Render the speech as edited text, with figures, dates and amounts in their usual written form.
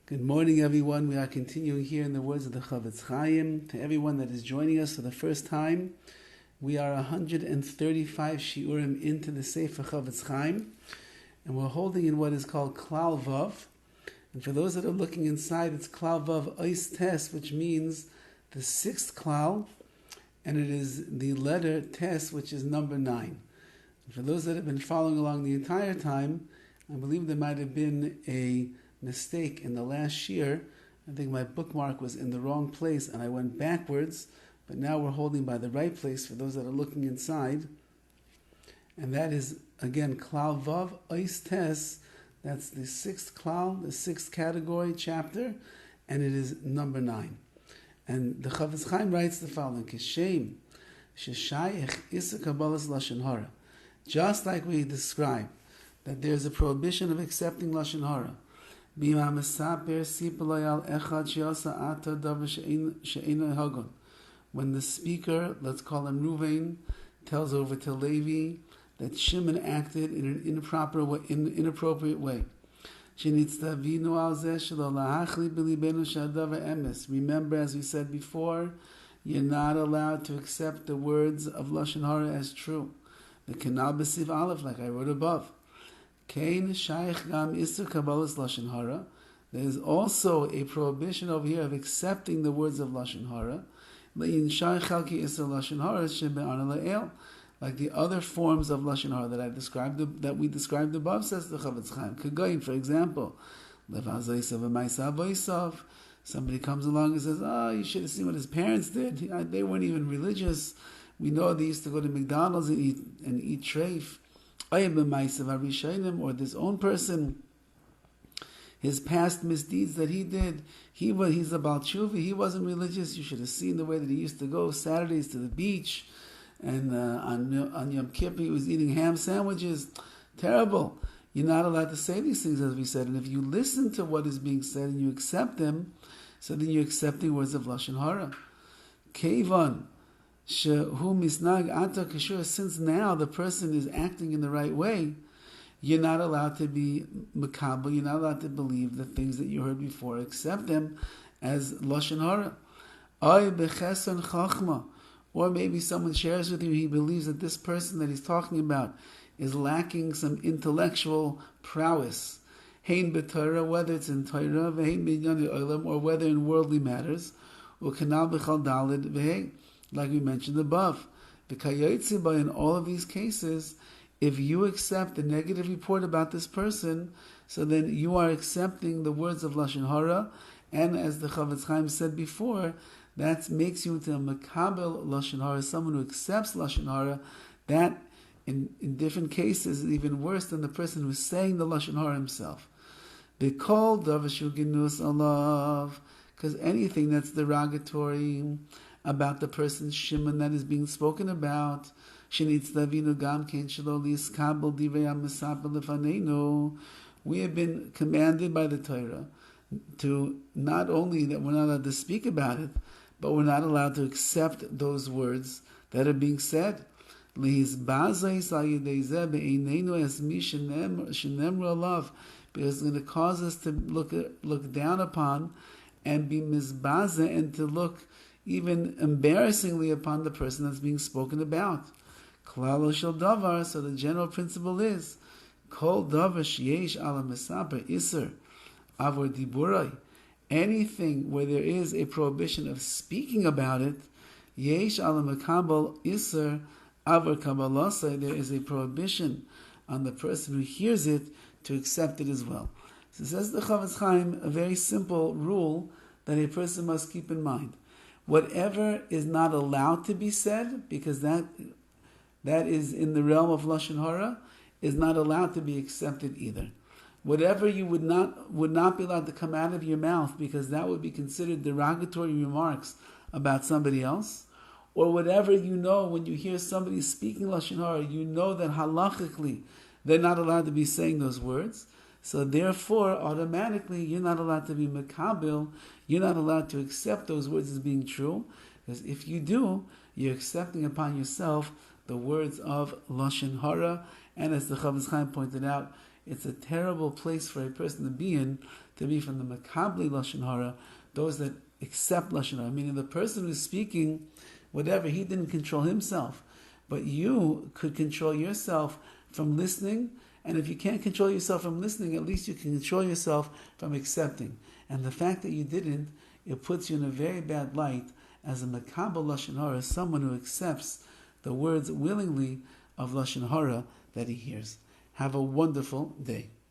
Good morning, everyone. We are continuing here in the words of the CHOFETZ CHAIM. To everyone that is joining us for the first time, we are 135 shiurim into the Sefer CHOFETZ CHAIM, and we're holding in what is called Klal Vav. And for those that are looking inside, it's Klal Vav Ois Tes, which means the sixth Klal, and it is the letter Tes, which is number 9. And for those that have been following along the entire time, I believe there might have been a mistake in the last year. I think my bookmark was in the wrong place and I went backwards, but now we're holding by the right place for those that are looking inside. And that is, again, Klal Vav Ois Tes. That's the sixth Klal, the sixth category, chapter, and it is number 9. And the CHOFETZ CHAIM writes the following: Kishem sheshayich isa kabbalas Lashon HaRa. Just like we described that there's a prohibition of accepting Lashon HaRa, when the speaker, let's call him Ruvain, tells over to Levi that Shimon acted in an inappropriate way. Remember, as we said before, you're not allowed to accept the words of Lashon HaRa as true. The Kanal B'Siv Aleph, like I wrote above. There is also a prohibition over here of accepting the words of Lashon HaRa, like the other forms of Lashon HaRa that we described above, says the CHOFETZ CHAIM. Kagayin, for example, somebody comes along and says, "Oh, you should have seen what his parents did. They weren't even religious. We know they used to go to McDonald's and eat treif." Or this own person, his past misdeeds that he did, he's a Baal Tshuva, he wasn't religious. You should have seen the way that he used to go Saturdays to the beach, and on Yom Kippur he was eating ham sandwiches. Terrible. You're not allowed to say these things, as we said. And if you listen to what is being said and you accept them, so then you're accepting words of Lashon HaRa. Kevan since now the person is acting in the right way, you're not allowed to be makabel, you're not allowed to believe the things that you heard before, accept them as Lashon HaRa. Or maybe someone shares with you, he believes that this person that he's talking about is lacking some intellectual prowess. Hein b'Torah, whether it's in Torah, v'hein b'inyan olam, or whether in worldly matters, u'kanal b'chal dalid v'hein, like we mentioned above. In all of these cases, if you accept the negative report about this person, so then you are accepting the words of Lashon HaRa, and as the CHOFETZ CHAIM said before, that makes you into a makabel Lashon HaRa, someone who accepts Lashon HaRa. That, in different cases, is even worse than the person who's saying the Lashon HaRa himself. They call davashu ginus alav, because anything that's derogatory about the person's Shimon that is being spoken about, we have been commanded by the Torah to not only that we're not allowed to speak about it, but we're not allowed to accept those words that are being said. Because it's going to cause us to look down upon and be mizbaza, and to look even embarrassingly upon the person that's being spoken about. Klal shel davar, so the general principle is, kol davar sheyesh ala mesaper iser avor diburai, anything where there is a prohibition of speaking about it, yesh ala mekabel iser avor kabbalasai, there is a prohibition on the person who hears it to accept it as well. So says the CHOFETZ CHAIM, a very simple rule that a person must keep in mind. Whatever is not allowed to be said, because that is in the realm of Lashon HaRa, is not allowed to be accepted either. Whatever you would not be allowed to come out of your mouth, because that would be considered derogatory remarks about somebody else, or whatever you know when you hear somebody speaking Lashon HaRa, you know that halachically they're not allowed to be saying those words. So therefore, automatically, you're not allowed to be makabel, you're not allowed to accept those words as being true, because if you do, you're accepting upon yourself the words of Lashon HaRa, and as the CHOFETZ CHAIM pointed out, It's a terrible place for a person to be from the Makabli Lashon HaRa, those that accept Lashon HaRa. Meaning the person who's speaking, whatever, he didn't control himself. But you could control yourself from listening, and if you can't control yourself from listening, at least you can control yourself from accepting. And the fact that you didn't, it puts you in a very bad light as a Makabel Lashon HaRa, someone who accepts the words willingly of Lashon HaRa that he hears. Have a wonderful day.